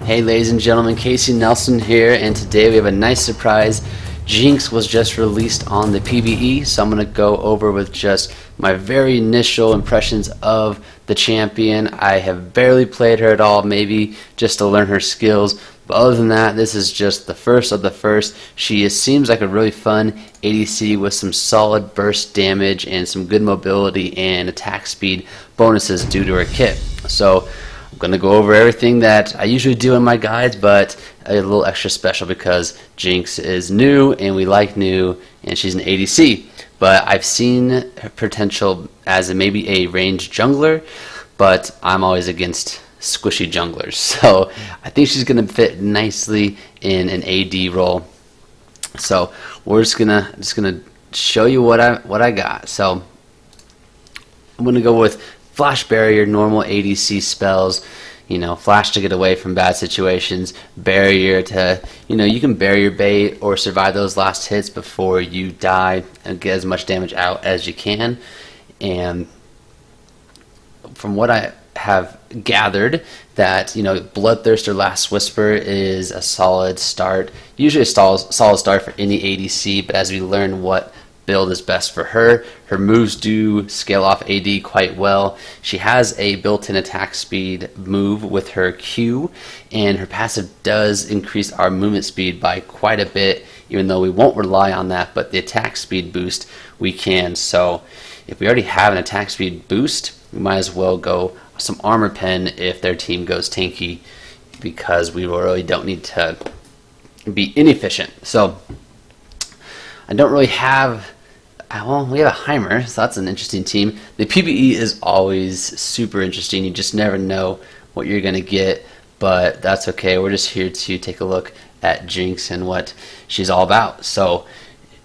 Hey ladies and gentlemen, Casey Nelson here, and today we have a nice surprise. Jinx was just released on the PBE, so I'm going to go over with just my very initial impressions of the champion. I have barely played her at all, maybe just to learn her skills, but other than that, this is just the first of the first. She seems like a really fun ADC with some solid burst damage and some good mobility and attack speed bonuses due to her kit. So I'm going to go over everything that I usually do in my guides, but a little extra special because Jinx is new and we like new, and she's an ADC. But I've seen her potential as maybe a ranged jungler, but I'm always against squishy junglers. So I think she's going to fit nicely in an AD role. So we're just gonna show you what I got. So I'm going to go with Flash Barrier, normal ADC spells, flash to get away from bad situations, barrier to, you can barrier bait or survive those last hits before you die and get as much damage out as you can. And from what I have gathered, that, Bloodthirst or Last Whisper is a solid start, usually a solid start for any ADC, but as we learn what build is best for her. Her moves do scale off AD quite well. She has a built-in attack speed move with her Q, and her passive does increase our movement speed by quite a bit, even though we won't rely on that, but the attack speed boost we can. So if we already have an attack speed boost, we might as well go some armor pen if their team goes tanky, because we really don't need to be inefficient. So I don't really have, well, we have a Heimer, so that's an interesting team. The PBE is always super interesting. You just never know what you're going to get, but that's okay. We're just here to take a look at Jinx and what she's all about. So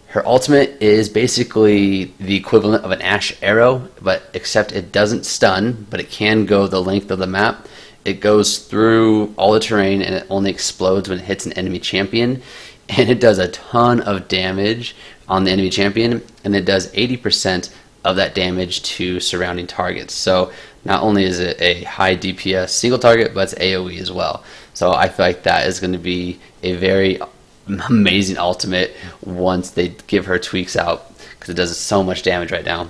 her ultimate is basically the equivalent of an Ashe arrow, but except it doesn't stun, but it can go the length of the map. It goes through all the terrain and it only explodes when it hits an enemy champion. And it does a ton of damage on the enemy champion, and it does 80% of that damage to surrounding targets. So not only is it a high DPS single target, but it's AoE as well. So I feel like that is going to be a very amazing ultimate once they give her tweaks out, because it does so much damage right now.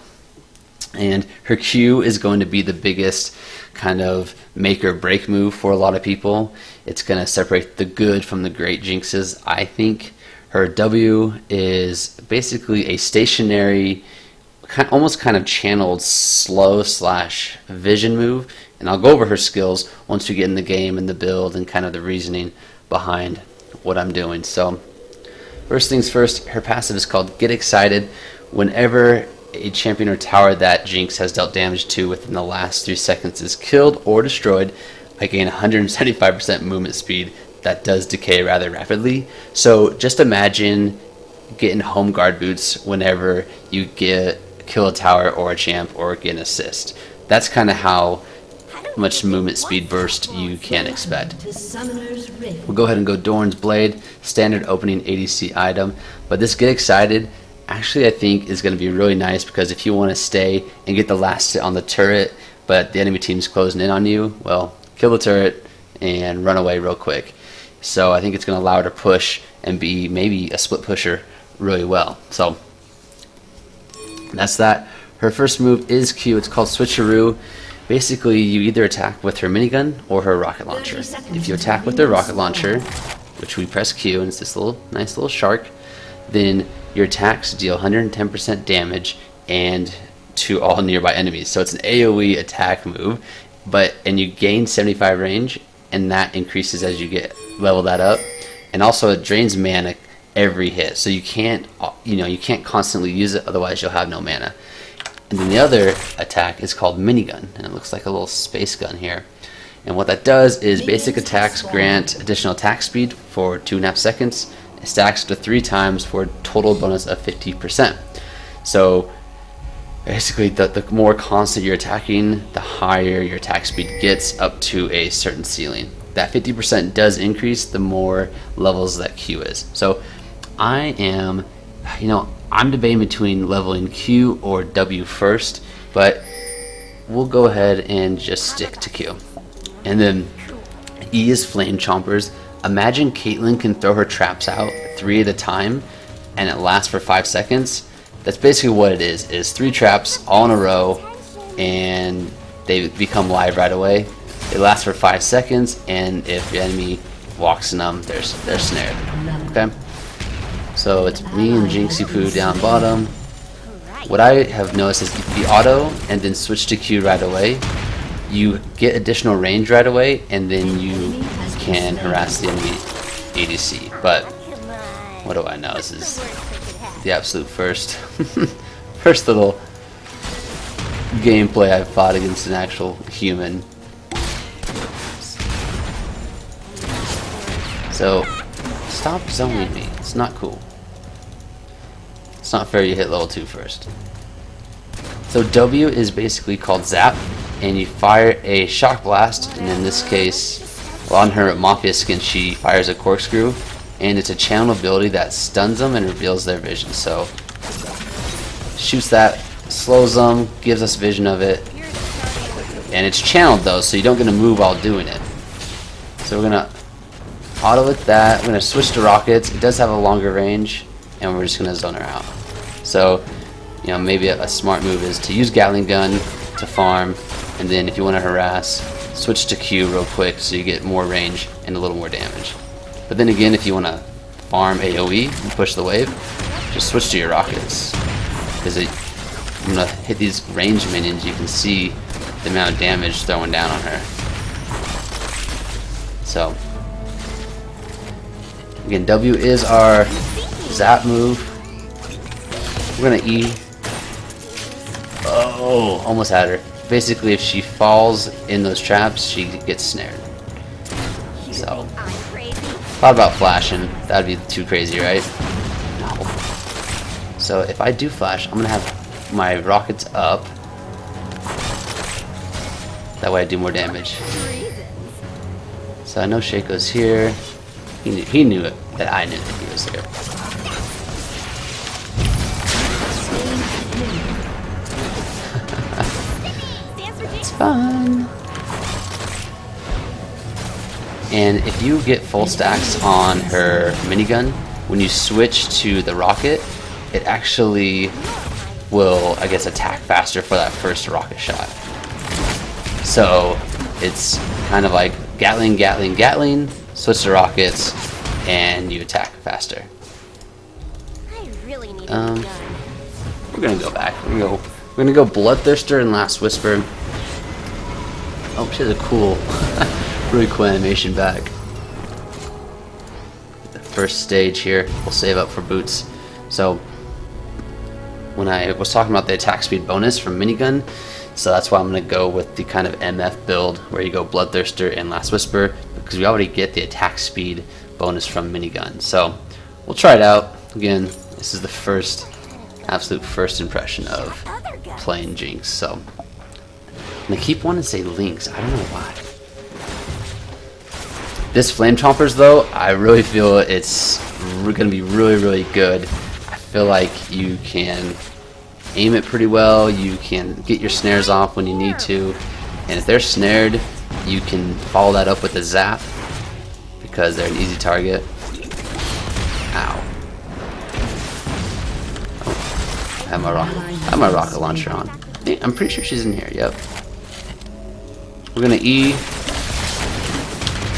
And her Q is going to be the biggest kind of make or break move for a lot of people. It's going to separate the good from the great Jinxes, I think. Her W is basically a stationary, almost kind of channeled slow / vision move. And I'll go over her skills once we get in the game and the build and kind of the reasoning behind what I'm doing. So first things first, her passive is called Get Excited. Whenever a champion or tower that Jinx has dealt damage to within the last 3 seconds is killed or destroyed, I gain 175% movement speed that does decay rather rapidly. So just imagine getting home guard boots whenever you kill a tower or a champ or get an assist. That's kind of how much movement speed burst you can expect. We'll go ahead and go Dorn's Blade, standard opening ADC item, but this Get Excited actually I think is going to be really nice, because if you want to stay and get the last hit on the turret but the enemy team's closing in on you, well, kill the turret and run away real quick. So I think it's going to allow her to push and be maybe a split pusher really well. So that's that. Her first move is Q. It's called Switcheroo. Basically you either attack with her minigun or her rocket launcher. If you attack with her rocket launcher, which we press Q and it's this nice little shark, then your attacks deal 110% damage and to all nearby enemies. So it's an AoE attack move, and you gain 75 range, and that increases as you get level that up. And also it drains mana every hit, so you can't constantly use it, otherwise you'll have no mana. And then the other attack is called Minigun, and it looks like a little space gun here. And what that does is basic attacks grant additional attack speed for 2.5 seconds. It stacks to 3 times for a total bonus of 50%. So basically the more constant you're attacking, the higher your attack speed gets up to a certain ceiling. That 50% does increase the more levels that Q is. So I'm debating between leveling Q or W first, but we'll go ahead and just stick to Q. And then E is Flame Chompers. Imagine Caitlyn can throw her traps out 3 at a time and it lasts for 5 seconds. That's basically what it is 3 traps all in a row and they become live right away. They last for 5 seconds, and if the enemy walks in them, they're snared. Okay? So it's me and Jinxie Poo down bottom. What I have noticed is the auto and then switch to Q right away. You get additional range right away, and then you can harass the enemy ADC. But what do I know? This is the absolute first little gameplay I've fought against an actual human. So stop zoning me. It's not cool. It's not fair you hit level 2 first. So W is basically called Zap, and you fire a Shock Blast, and in this case, well, on her Mafia skin, she fires a Corkscrew, and it's a channel ability that stuns them and reveals their vision. So shoots that, slows them, gives us vision of it, and it's channeled though, so you don't get to move while doing it. So we're gonna auto with that. We're gonna switch to rockets. It does have a longer range, and we're just gonna zone her out. So, you know, maybe a smart move is to use Gatling gun to farm, and then if you want to harass, switch to Q real quick so you get more range and a little more damage. But then again, if you want to farm AoE and push the wave, just switch to your rockets, because I'm gonna hit these range minions. You can see the amount of damage throwing down on her. So again, W is our zap move. We're gonna E. Oh, almost had her. Basically, if she falls in those traps, she gets snared. So, thought about flashing. That'd be too crazy, right? No. So if I do flash, I'm gonna have my rockets up. That way I do more damage. So I know Shaco's here. He knew it, that I knew that he was here. It's fun. And if you get full stacks on her minigun, when you switch to the rocket, it actually will, I guess, attack faster for that first rocket shot. So it's kind of like Gatling, Gatling, Gatling, switch to rockets, and you attack faster. I really need a gun. We're gonna go back. We're gonna go Bloodthirster and Last Whisper. Oh, she has a cool, really cool animation back. The first stage here, we'll save up for boots. So when I was talking about the attack speed bonus from minigun, so that's why I'm gonna go with the kind of MF build where you go Bloodthirster and Last Whisper, because we already get the attack speed bonus from minigun. So we'll try it out. Again, this is the absolute first impression of playing Jinx. So and I keep wanting to say Lynx. I don't know why. This Flame Chompers though, I really feel it's gonna be really, really good. I feel like you can aim it pretty well. You can get your snares off when you need to, and if they're snared, you can follow that up with a zap because they're an easy target. Ow. Oh, I have my rocket launcher on. I'm pretty sure she's in here. Yep. We're gonna E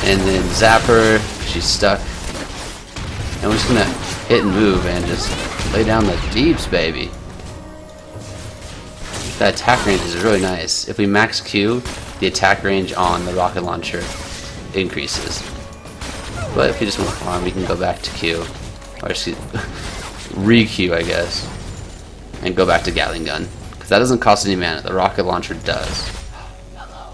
and then zap her. She's stuck, and we're just gonna hit and move and just lay down the deeps, baby. That attack range is really nice. If we max Q, the attack range on the rocket launcher increases. But if you just want to farm, we can go back to Q, or excuse, re-Q, I guess, and go back to Gatling gun, because that doesn't cost any mana. The rocket launcher does. Hello.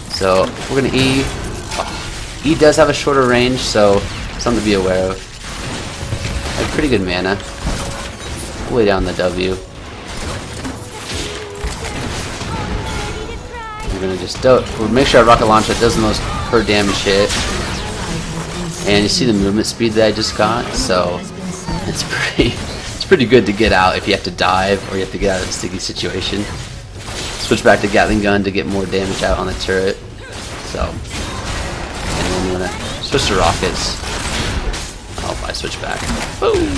So we're gonna E. Oh, E does have a shorter range, so something to be aware of. Have pretty good mana. Way down the W. We're gonna just we'll make sure our rocket launcher does the most per damage hit. And you see the movement speed that I just got, so it's pretty good to get out if you have to dive or you have to get out of a sticky situation. It's switch back to Gatling gun to get more damage out on the turret. So, and then you wanna switch to rockets. Oh, I switch back. Boom!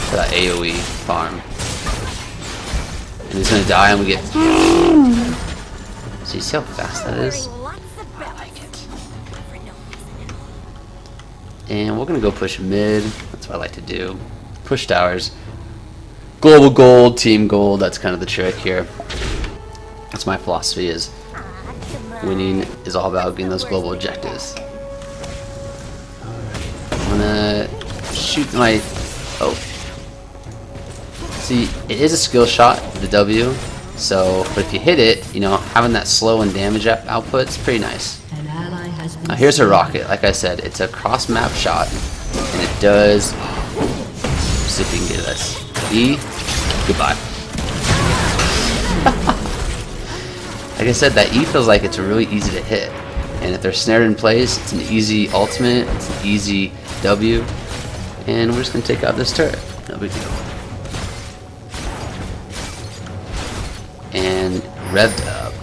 For that AoE farm. And he's gonna die and we get. So you see how fast that is? I like it. And we're gonna go push mid. That's what I like to do. Push towers. Global gold, team gold. That's kind of the trick here. That's my philosophy is winning is all about getting those global objectives. I'm gonna shoot my... Oh. See, it is a skill shot, the W. So, but if you hit it, you know, having that slow and damage output is pretty nice. Now here's a rocket. Like I said, it's a cross-map shot, and it does... See if we can get this. E, goodbye. Like I said, that E feels like it's really easy to hit. And if they're snared in place, it's an easy ultimate, it's an easy W. And we're just going to take out this turret. No big deal. And revved up.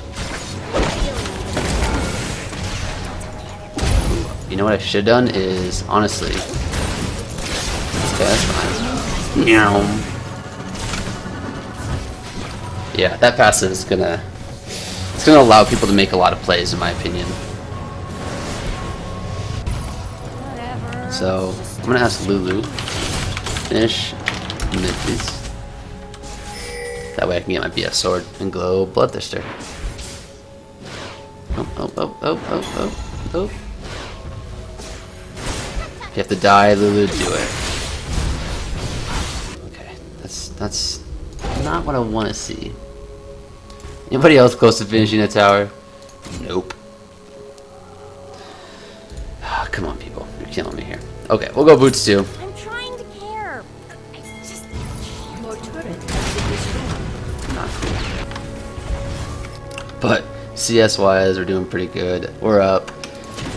You know what I should have done is, honestly... Okay, that's fine. Yeah, that passive is gonna... It's gonna allow people to make a lot of plays, in my opinion. So, I'm gonna ask Lulu. Finish mid, please. That way I can get my BF sword and glow Bloodthirster. Oh. If you have to die, Lulu, do it. Okay, that's not what I want to see. Anybody else close to finishing a tower? Nope. Come on, people. You're killing me here. Okay, we'll go boots too. I'm trying to care. I just Your turret. Not cool. But CS wise, we're doing pretty good. We're up.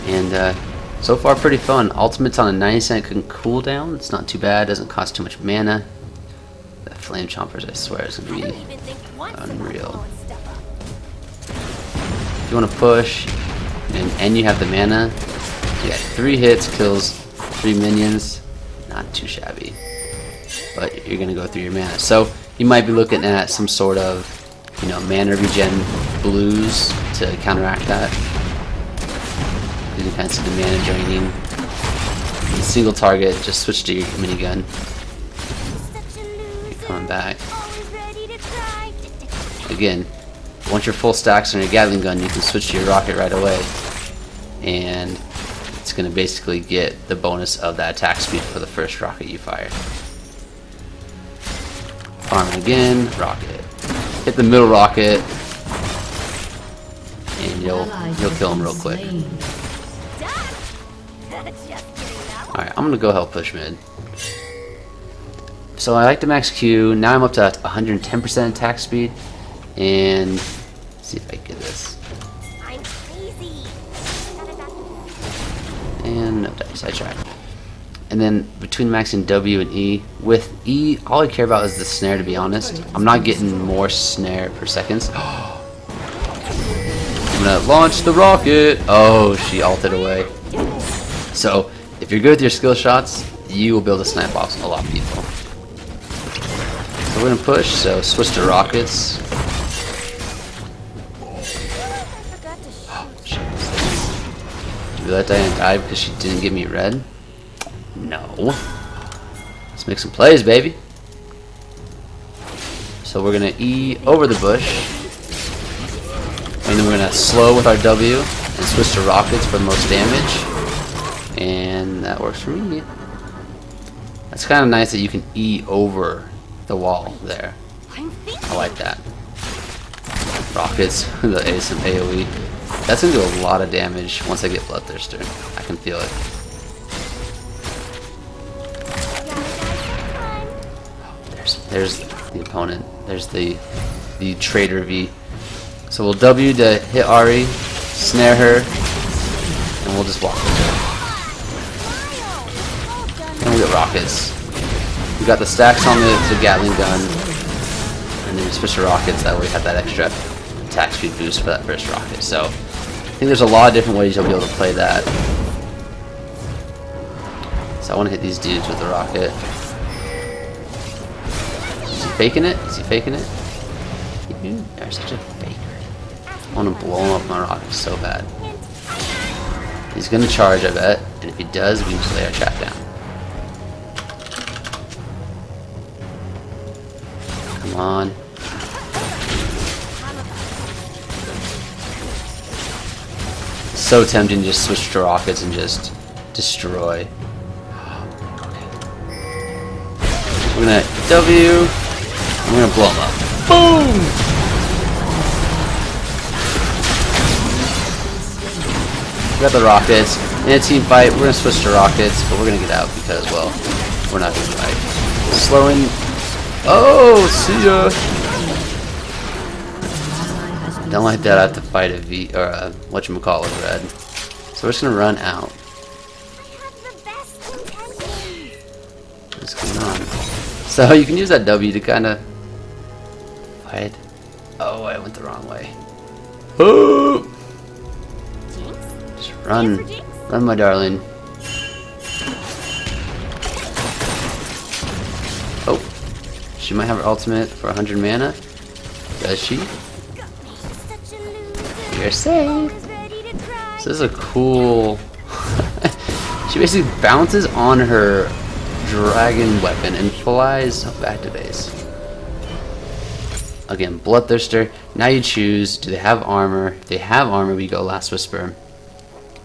And so far pretty fun. Ultimate's on a 90-second cooldown. It's not too bad. Doesn't cost too much mana. The flame chompers, I swear, is gonna be unreal. If you want to push and you have the mana, you got 3 hits, kills 3 minions. Not too shabby. But you're gonna go through your mana. So you might be looking at some sort of, you know, mana regen blues to counteract that. You can kind of see the mana draining. Single target, just switch to your minigun. You're coming back. Again, once your full stacks on your Gatling gun, you can switch to your rocket right away. And it's going to basically get the bonus of that attack speed for the first rocket you fire. Farming again, rocket. Hit the middle rocket, and you'll kill him real quick. Alright, I'm gonna go help push mid. So I like to max Q. Now I'm up to 110% attack speed. And let's see if I can get this. I'm crazy. And no dice, I tried. And then between maxing W and E, with E, all I care about is the snare, to be honest. I'm not getting more snare per second. I'm gonna launch the rocket. Oh, she ulted away. So if you're good with your skill shots, you will be able to snipe off a lot of people. So we're gonna push, so switch to rockets. Oh, shit. Did we let Diana die because she didn't give me red? No. Let's make some plays, baby. So we're gonna E over the bush. And then we're gonna slow with our W and switch to rockets for the most damage. And that works for me. That's kind of nice that you can E over the wall there. I like that. Rockets, the ASM AoE. That's gonna do a lot of damage once I get Bloodthirster. I can feel it. There's the opponent. There's the traitor V. So we'll W to hit Ari, snare her, and we'll just walk with her. And we got rockets. We got the stacks on the Gatling gun, and then we switch to rockets. That way we have that extra attack speed boost for that first rocket. So I think there's a lot of different ways you'll be able to play that. So I want to hit these dudes with the rocket. Is he faking it? Is he faking it? You are such a faker. I want to blow him up my rockets so bad. He's going to charge, I bet. And if he does, we can just lay our trap down. Come on. So tempting to just switch to rockets and just destroy. Okay. We're gonna W. I'm gonna blow him up. Boom! We got the rockets. In a team fight, we're gonna switch to rockets, but we're gonna get out because, well, we're not gonna fight. Slowing. Oh, see ya. Don't like that. I have to fight a V or a whatchamacallit red. So we're just gonna run out. What's going on? So you can use that W to kind of fight. Oh, I went the wrong way. Oh! Just run, run, my darling. Oh, she might have her ultimate for 100 mana. Does she? You're safe. So this is a cool. She basically bounces on her dragon weapon and flies back to base. Again, Bloodthirster. Now you choose. Do they have armor? If they have armor, we go Last Whisper.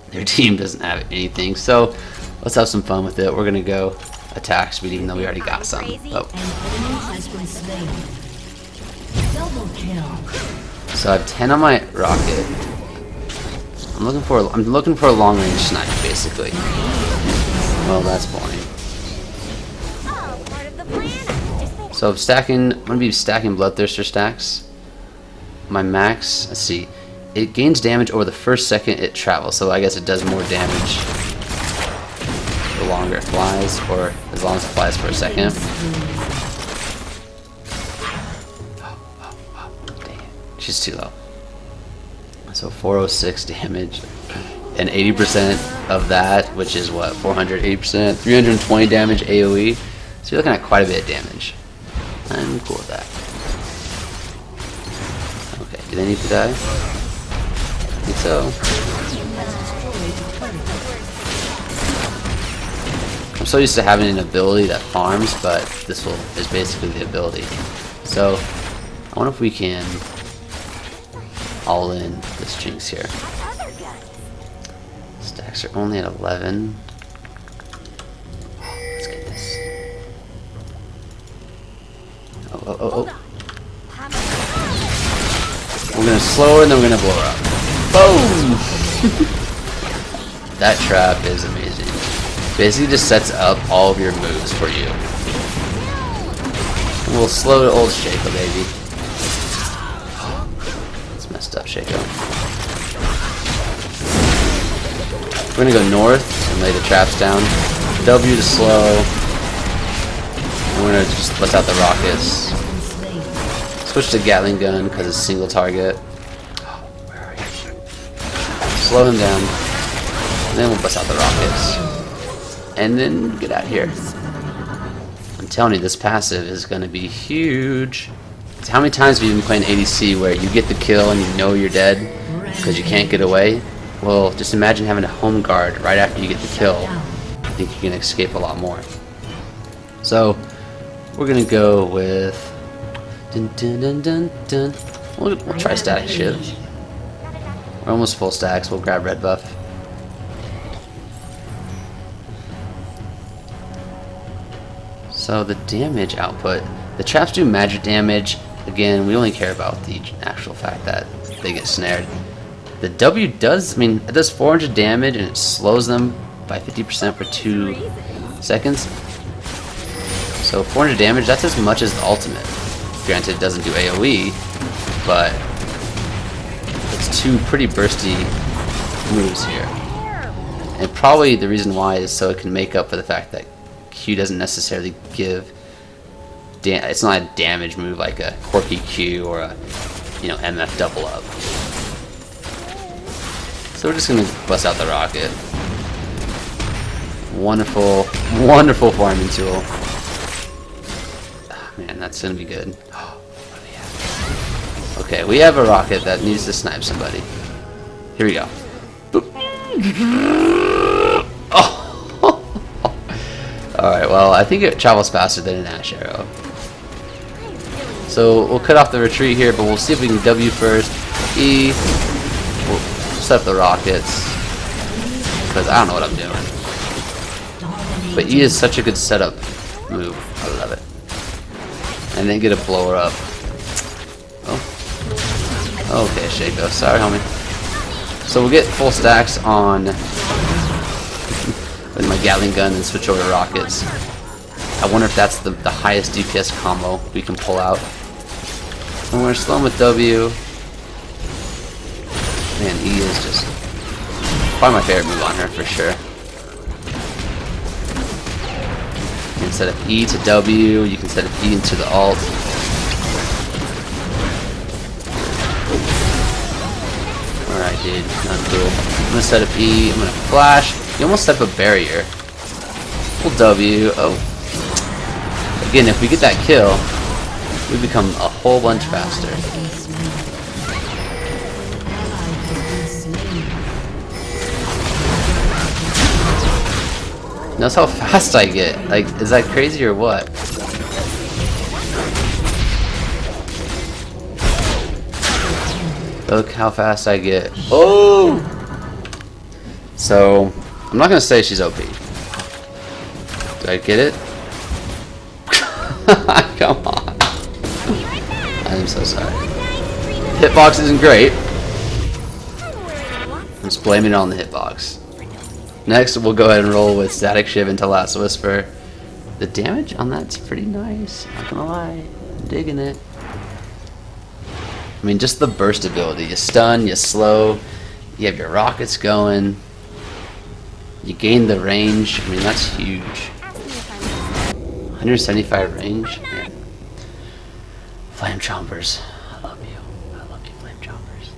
Their team doesn't have anything, so let's have some fun with it. We're gonna go attack speed, even though we already got some. Oh. So I have 10 on my rocket. I'm looking for a long range snipe, basically. Well, that's boring. So I'm gonna be stacking Bloodthirster stacks. My max, let's see, it gains damage over the first second it travels, so I guess it does more damage the longer it flies, or as long as it flies for a second. Dang it, she's too low. So 406 damage, and 80% of that, which is what, 480%, 320 damage AoE. So you're looking at quite a bit of damage. I'm cool with that. Okay, do they need to die? I think so. I'm so used to having an ability that farms, but this is basically the ability. So I wonder if we can all in this Jinx here. Stacks are only at 11. Let's get this. Oh. We're gonna slow her and then we're gonna blow her up. Boom! That trap is amazing. Basically just sets up all of your moves for you. And we'll slow to old Shaco, baby. It's messed up, Shaco. We're gonna go north and lay the traps down. W to slow. And we're gonna just let out the rockets. Switch to Gatling gun because it's single target. Where are you? Slow him down. And then we'll bust out the rockets. And then get out of here. I'm telling you, this passive is going to be huge. So how many times have you been playing ADC where you get the kill and you know you're dead because you can't get away? Well, just imagine having a home guard right after you get the kill. I think you can escape a lot more. So we're going to go with... Dun, dun, dun, dun, dun. We'll try static shiv. We're almost full stacks. We'll grab red buff. So the damage output, the traps do magic damage. Again, we only care about the actual fact that they get snared. The W does, it does 400 damage and it slows them by 50% for 2 seconds. So 400 damage, that's as much as the ultimate. Granted, it doesn't do AoE, but it's 2 pretty bursty moves here. And probably the reason why is so it can make up for the fact that Q doesn't necessarily give it's not a damage move like a quirky Q or a you know, MF double up. So we're just gonna bust out the rocket. Wonderful, wonderful farming tool. Oh, man, that's gonna be good. Oh, what do we have? Okay, we have a rocket that needs to snipe somebody. Here we go. Boop. Oh. Alright, well, I think it travels faster than an Ash Arrow. So we'll cut off the retreat here, but we'll see if we can W first. E. We'll set up the rockets. Because I don't know what I'm doing. But E is such a good setup move. I love it. And then get a blower up. Oh. Okay, Shaco. Sorry, homie. So we'll get full stacks on with my Gatling gun and switch over to rockets. I wonder if that's the highest DPS combo we can pull out. And we're slow with W. Man, E is just probably my favorite move on her for sure. You can set up E to W, you can set up E into the alt. Alright, dude, not cool. I'm gonna set up E, I'm gonna flash. You almost set up a barrier. Pull W. Oh. Again, if we get that kill, we become a whole bunch faster. Notice how fast I get. Like, is that crazy or what? Look how fast I get. Oh! So, I'm not gonna say she's OP. Did I get it? Come on. I'm so sorry. Hitbox isn't great. I'm just blaming it on the hitbox. Next, we'll go ahead and roll with Static Shiv into Last Whisper. The damage on that's pretty nice. Not gonna lie. I'm digging it. I mean, just the burst ability. You stun, you slow, you have your rockets going, you gain the range. I mean, that's huge. 175 range? Man. Flame Chompers. I love you. I love you, Flame Chompers.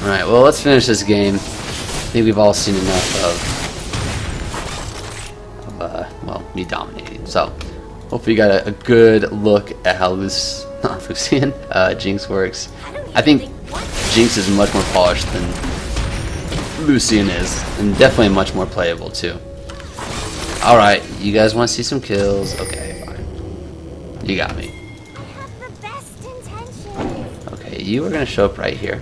Alright, well, let's finish this game. I think we've all seen enough of well, me dominating. So, hopefully you got a good look at how Lucian, Jinx works. I think Jinx is much more polished than Lucian is, and definitely much more playable too. Alright, you guys want to see some kills? Okay, fine. You got me. Okay, you are going to show up right here.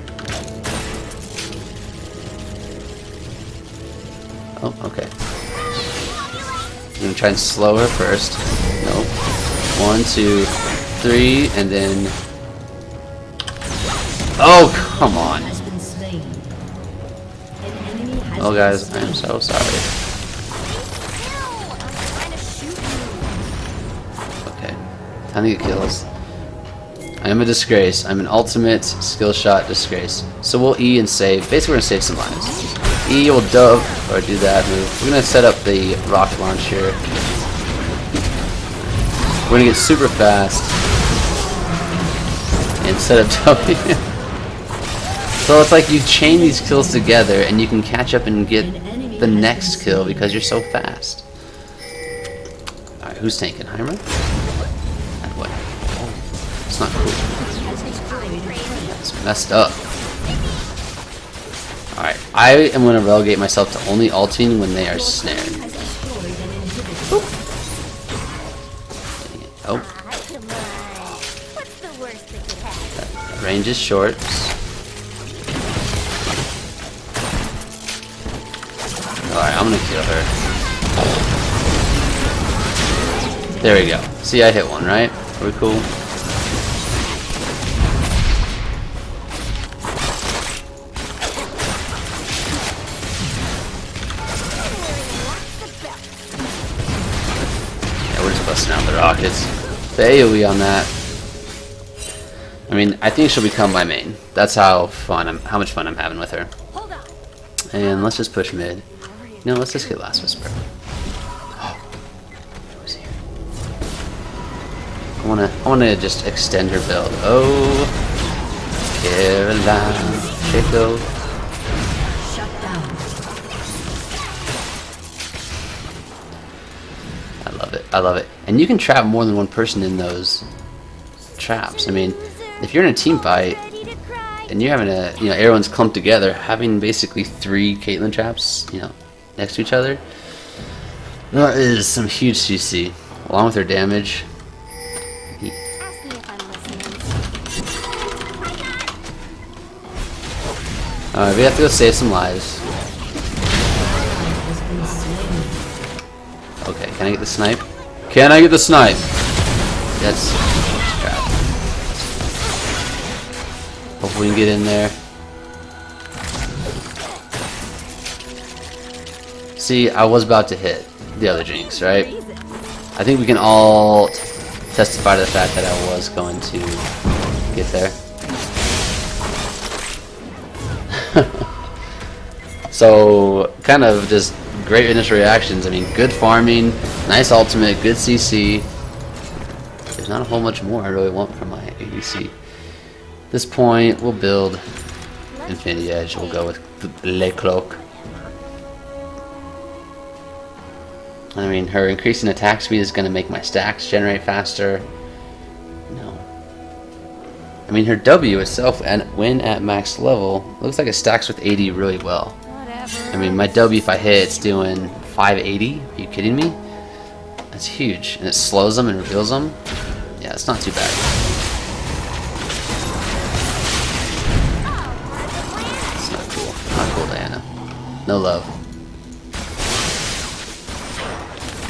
Oh, okay. I'm going to try and slow her first. Nope. 1, 2, 3, and then... Oh, come on. Oh, guys, I am so sorry. Okay. Time to get kills. I am a disgrace. I'm an ultimate skill shot disgrace. So we'll E and save. Basically, we're going to save some lives. E will dove, or do that move. We're going to set up the rocket launcher. We're going to get super fast. And set up W. So it's like you chain these kills together and you can catch up and get the next kill because you're so fast. Alright, who's tanking? Heimer? And what? Oh, it's not cool. It's messed up. Alright, I am going to relegate myself to only ulting when they are snared. Oop. Oh. That range is short. Alright, I'm gonna kill her. There we go. See, I hit one, right? Are we cool? Yeah, we're just busting out the rockets. The AoE on that. I mean, I think she'll become my main. That's how much fun I'm having with her. And let's just push mid. No, let's just get Last Whisper. Oh, who's here? I want to just extend her build. Oh, Caroline, Chico. Shut down. I love it. I love it. And you can trap more than one person in those traps. I mean, if you're in a team fight Ready to cry. and you're having a, everyone's clumped together, having basically 3 Caitlyn traps, next to each other, that is some huge CC, along with her damage. Ask me if I'm listening. Alright, we have to go save some lives. Has been slain. Okay, can I get the snipe? Can I get the snipe? That's crap. Hopefully we can get in there. See, I was about to hit the other Jinx, right? I think we can all testify to the fact that I was going to get there. So, kind of just great initial reactions. I mean, good farming, nice ultimate, good CC. There's not a whole much more I really want from my ADC. At this point, we'll build Infinity Edge. We'll go with Le Cloak. I mean, her increasing attack speed is going to make my stacks generate faster. No. I mean, her W itself, and when at max level, looks like it stacks with 80 really well. Whatever. I mean, my W, if I hit, it's doing 580. Are you kidding me? That's huge. And it slows them and reveals them. Yeah, it's not too bad. It's not cool. Not cool, Diana. No love.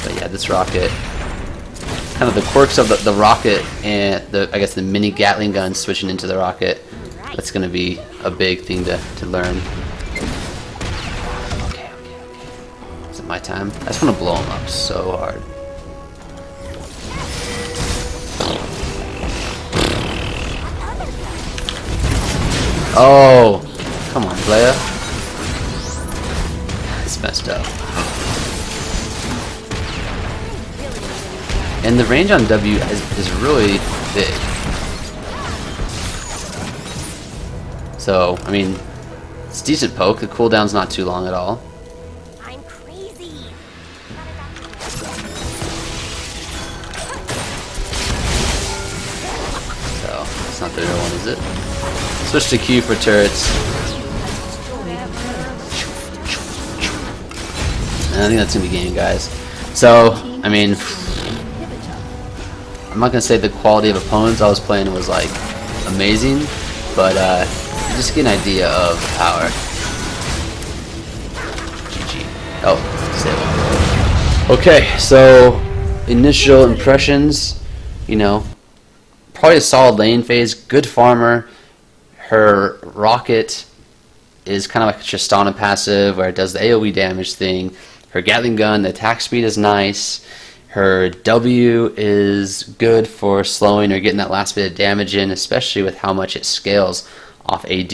But yeah, this rocket, kind of the quirks of the rocket and I guess the mini Gatling gun switching into the rocket. That's going to be a big thing to learn. Okay. Is it my time? I just want to blow him up so hard. Oh, come on, player. It's messed up. And the range on W is really big. So, I mean, it's decent poke. The cooldown's not too long at all. I'm crazy. So, it's not the real one, is it? Switch to Q for turrets. And I think that's going to be game, guys. So, I mean, I'm not going to say the quality of opponents I was playing was, like, amazing, but you just get an idea of power. GG. Oh, stable. Okay, so initial impressions, probably a solid lane phase, good farmer. Her rocket is kind of like a Tristana passive where it does the AoE damage thing. Her Gatling gun, the attack speed is nice. Her W is good for slowing or getting that last bit of damage in, especially with how much it scales off AD.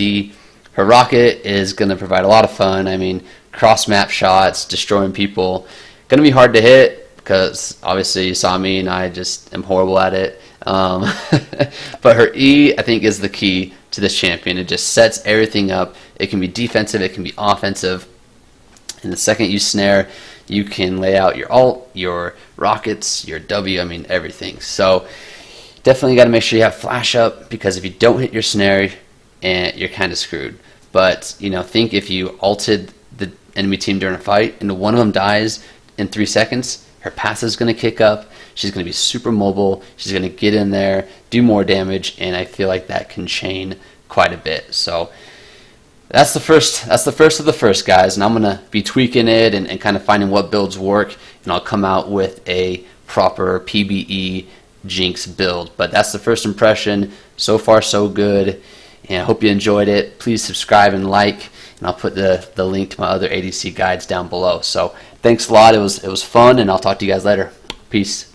Her rocket is going to provide a lot of fun. I mean, cross-map shots, destroying people. Going to be hard to hit because obviously you saw me and I just am horrible at it. But her E, I think, is the key to this champion. It just sets everything up. It can be defensive, it can be offensive. And the second you snare, you can lay out your ult, your rockets, your W, I mean everything. So definitely got to make sure you have flash up, because if you don't hit your snare, you're kind of screwed. But think if you ulted the enemy team during a fight and one of them dies in 3 seconds, her passive is going to kick up. She's going to be super mobile. She's going to get in there, do more damage, and I feel like that can chain quite a bit. So that's the first of the first, guys, and I'm gonna be tweaking it and kind of finding what builds work, and I'll come out with a proper PBE Jinx build. But that's the first impression. So far, so good, and I hope you enjoyed it. Please subscribe and like, and I'll put the link to my other ADC guides down below. So thanks a lot. It was fun, and I'll talk to you guys later. Peace.